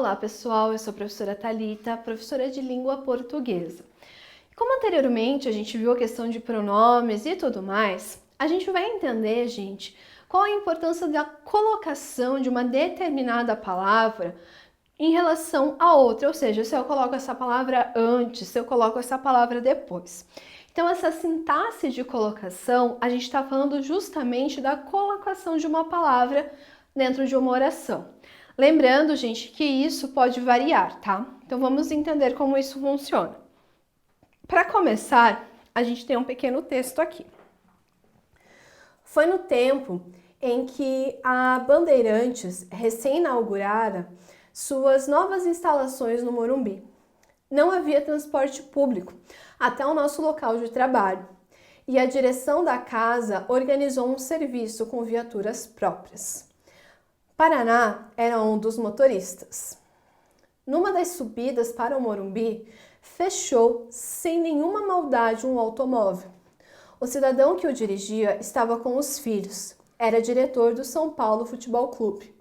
Olá pessoal, eu sou a professora Thalita, professora de língua portuguesa. Como anteriormente a gente viu a questão de pronomes e tudo mais, a gente vai entender, gente, qual a importância da colocação de uma determinada palavra em relação a outra, ou seja, se eu coloco essa palavra antes, se eu coloco essa palavra depois. Então, essa sintaxe de colocação, a gente está falando justamente da colocação de uma palavra dentro de uma oração. Lembrando, gente, que isso pode variar, tá? Então, vamos entender como isso funciona. Para começar, a gente tem um pequeno texto aqui. Foi no tempo em que a Bandeirantes recém-inaugurara suas novas instalações no Morumbi. Não havia transporte público até o nosso local de trabalho e a direção da casa organizou um serviço com viaturas próprias. Paraná era um dos motoristas. Numa das subidas para o Morumbi, fechou sem nenhuma maldade um automóvel. O cidadão que o dirigia estava com os filhos, era diretor do São Paulo Futebol Clube,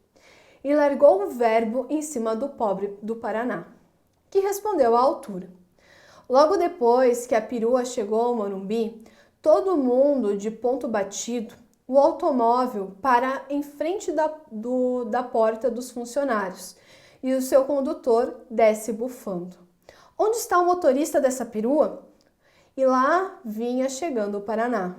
e largou o verbo em cima do pobre do Paraná, que respondeu à altura. Logo depois que a perua chegou ao Morumbi, todo mundo de ponto batido, o automóvel para em frente da porta dos funcionários e o seu condutor desce bufando. Onde está o motorista dessa perua? E lá vinha chegando o Paraná.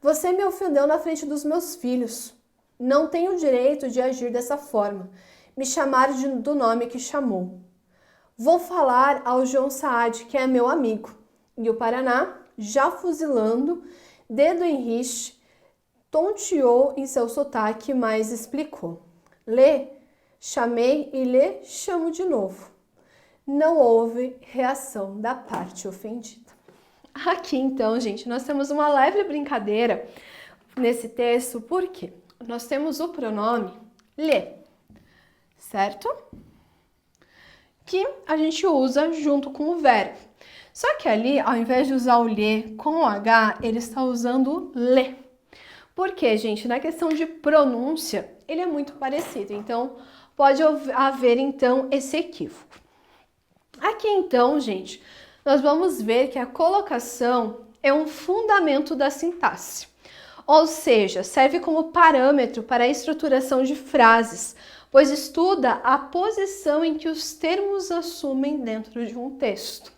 Você me ofendeu na frente dos meus filhos. Não tenho direito de agir dessa forma. Me chamar do nome que chamou. Vou falar ao João Saad, que é meu amigo. E o Paraná, já fuzilando, dedo em riste, tonteou em seu sotaque, mas explicou. Lê, chamei e lê, chamo de novo. Não houve reação da parte ofendida. Aqui, então, gente, nós temos uma leve brincadeira nesse texto, porque nós temos o pronome lê, certo? Que a gente usa junto com o verbo. Só que ali, ao invés de usar o lê com o H, ele está usando lê. Porque, gente, na questão de pronúncia, ele é muito parecido. Então, pode haver, então, esse equívoco. Aqui, então, gente, nós vamos ver que a colocação é um fundamento da sintaxe. Ou seja, serve como parâmetro para a estruturação de frases, pois estuda a posição em que os termos assumem dentro de um texto.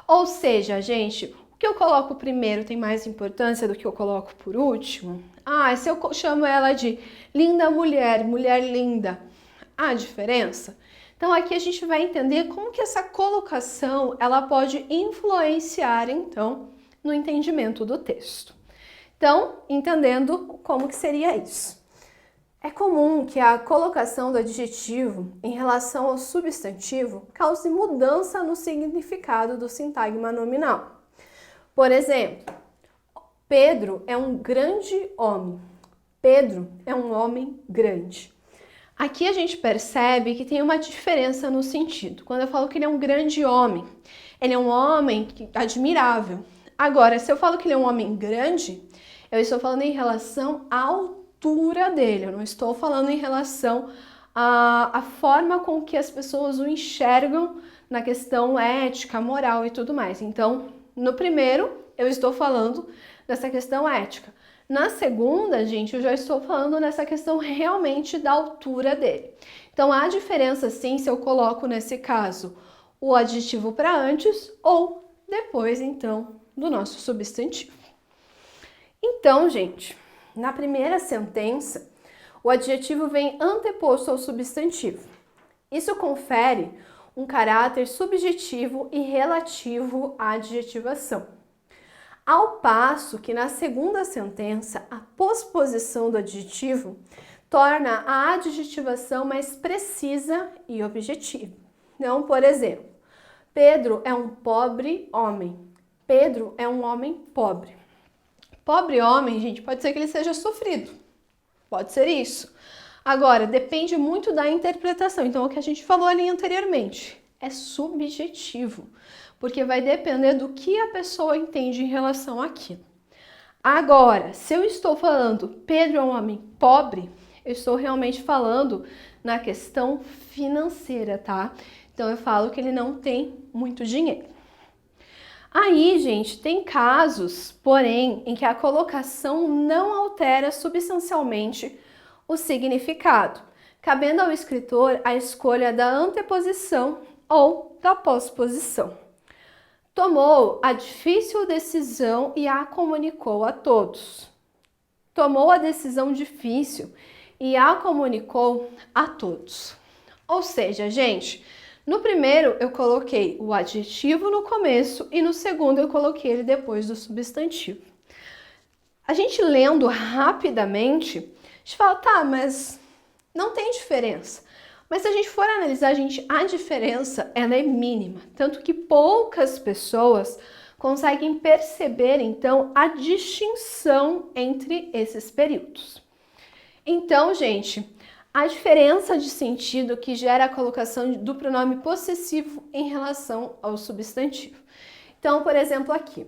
Ou seja, gente, o que eu coloco primeiro tem mais importância do que eu coloco por último? Se eu chamo ela de linda mulher, mulher linda, há diferença? Então, aqui a gente vai entender como que essa colocação ela pode influenciar, então, no entendimento do texto. Então, entendendo como que seria isso. É comum que a colocação do adjetivo em relação ao substantivo cause mudança no significado do sintagma nominal. Por exemplo, Pedro é um grande homem. Pedro é um homem grande. Aqui a gente percebe que tem uma diferença no sentido. Quando eu falo que ele é um grande homem, ele é um homem admirável. Agora, se eu falo que ele é um homem grande, eu estou falando em relação à altura dele. Eu não estou falando em relação à forma com que as pessoas o enxergam na questão ética, moral e tudo mais. Então, no primeiro, eu estou falando dessa questão ética. Na segunda, gente, eu já estou falando nessa questão realmente da altura dele. Então, há diferença sim se eu coloco nesse caso o adjetivo para antes ou depois, então, do nosso substantivo. Então, gente, na primeira sentença, o adjetivo vem anteposto ao substantivo. Isso confere um caráter subjetivo e relativo à adjetivação. Ao passo que na segunda sentença, a posposição do adjetivo torna a adjetivação mais precisa e objetiva. Então, por exemplo, Pedro é um pobre homem. Pedro é um homem pobre. Pobre homem, gente, pode ser que ele seja sofrido. Pode ser isso. Agora, depende muito da interpretação. Então, o que a gente falou ali anteriormente é subjetivo, porque vai depender do que a pessoa entende em relação àquilo. Agora, se eu estou falando Pedro é um homem pobre, eu estou realmente falando na questão financeira, tá? Então eu falo que ele não tem muito dinheiro. Aí, gente, tem casos, porém, em que a colocação não altera substancialmente o significado, cabendo ao escritor a escolha da anteposição ou da posposição. Tomou a difícil decisão e a comunicou a todos. Tomou a decisão difícil e a comunicou a todos. Ou seja, gente, no primeiro eu coloquei o adjetivo no começo e no segundo eu coloquei ele depois do substantivo. A gente lendo rapidamente, a gente fala, tá, mas não tem diferença. Mas se a gente for analisar, gente, a diferença ela é mínima, tanto que poucas pessoas conseguem perceber, então, a distinção entre esses períodos. Então, gente, a diferença de sentido que gera a colocação do pronome possessivo em relação ao substantivo. Então, por exemplo, aqui,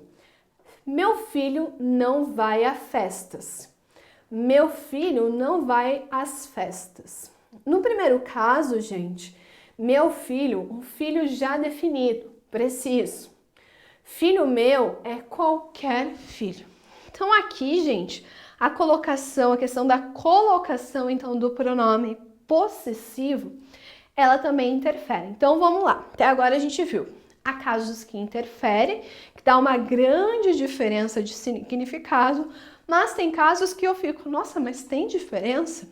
meu filho não vai a festas. Meu filho não vai às festas. No primeiro caso, gente, meu filho, um filho já definido, preciso. Filho meu é qualquer filho. Então aqui, gente, a questão da colocação, então, do pronome possessivo, ela também interfere. Então vamos lá, até agora a gente viu. Há casos que interferem, que dá uma grande diferença de significado, mas tem casos que eu fico, nossa, mas tem diferença?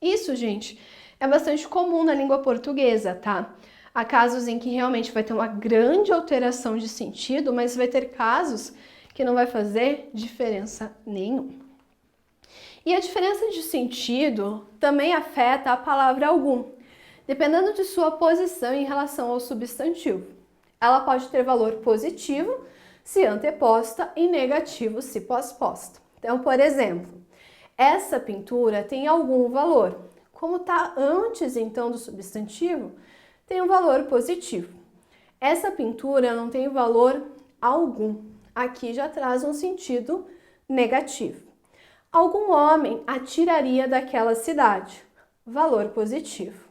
Isso, gente, é bastante comum na língua portuguesa, tá? Há casos em que realmente vai ter uma grande alteração de sentido, mas vai ter casos que não vai fazer diferença nenhuma. E a diferença de sentido também afeta a palavra algum, dependendo de sua posição em relação ao substantivo. Ela pode ter valor positivo se anteposta e negativo se pós-posta. Então, por exemplo, essa pintura tem algum valor. Como está antes, então, do substantivo, tem um valor positivo. Essa pintura não tem valor algum. Aqui já traz um sentido negativo. Algum homem atiraria daquela cidade. Valor positivo.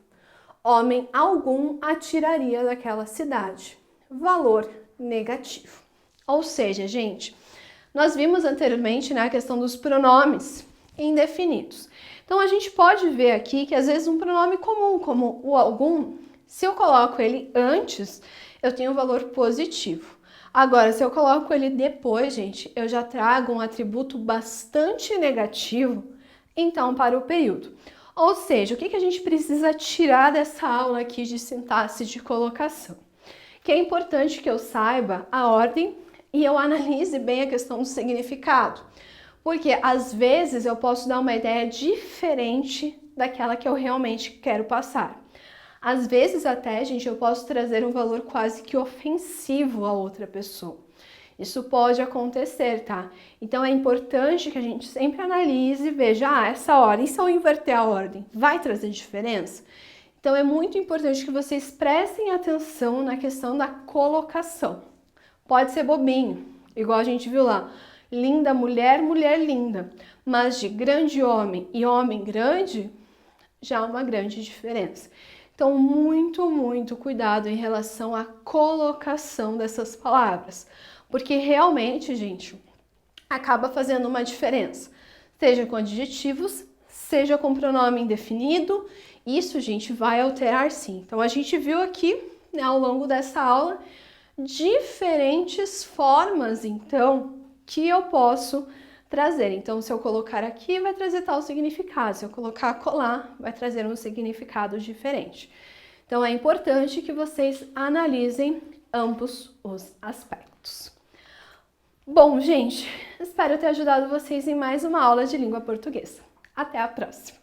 Homem algum atiraria daquela cidade. Valor negativo. Ou seja, gente, nós vimos anteriormente, né, a questão dos pronomes indefinidos. Então, a gente pode ver aqui que, às vezes, um pronome comum, como o algum, se eu coloco ele antes, eu tenho um valor positivo. Agora, se eu coloco ele depois, gente, eu já trago um atributo bastante negativo, então, para o período. Ou seja, o que a gente precisa tirar dessa aula aqui de sintaxe de colocação? Que é importante que eu saiba a ordem e eu analise bem a questão do significado. Porque, às vezes, eu posso dar uma ideia diferente daquela que eu realmente quero passar. Às vezes, até, gente, eu posso trazer um valor quase que ofensivo a outra pessoa. Isso pode acontecer, tá? Então, é importante que a gente sempre analise e veja, essa ordem, se eu inverter a ordem, vai trazer diferença? Então, é muito importante que vocês prestem atenção na questão da colocação. Pode ser bobinho, igual a gente viu lá. Linda mulher, mulher linda. Mas de grande homem e homem grande, já há uma grande diferença. Então, muito cuidado em relação à colocação dessas palavras. Porque realmente, gente, acaba fazendo uma diferença. Seja com adjetivos, seja com pronome indefinido. Isso, gente, vai alterar sim. Então, a gente viu aqui, né, ao longo dessa aula, diferentes formas, então, que eu posso trazer. Então, se eu colocar aqui, vai trazer tal significado. Se eu colocar colar, vai trazer um significado diferente. Então, é importante que vocês analisem ambos os aspectos. Bom, gente, espero ter ajudado vocês em mais uma aula de língua portuguesa. Até a próxima!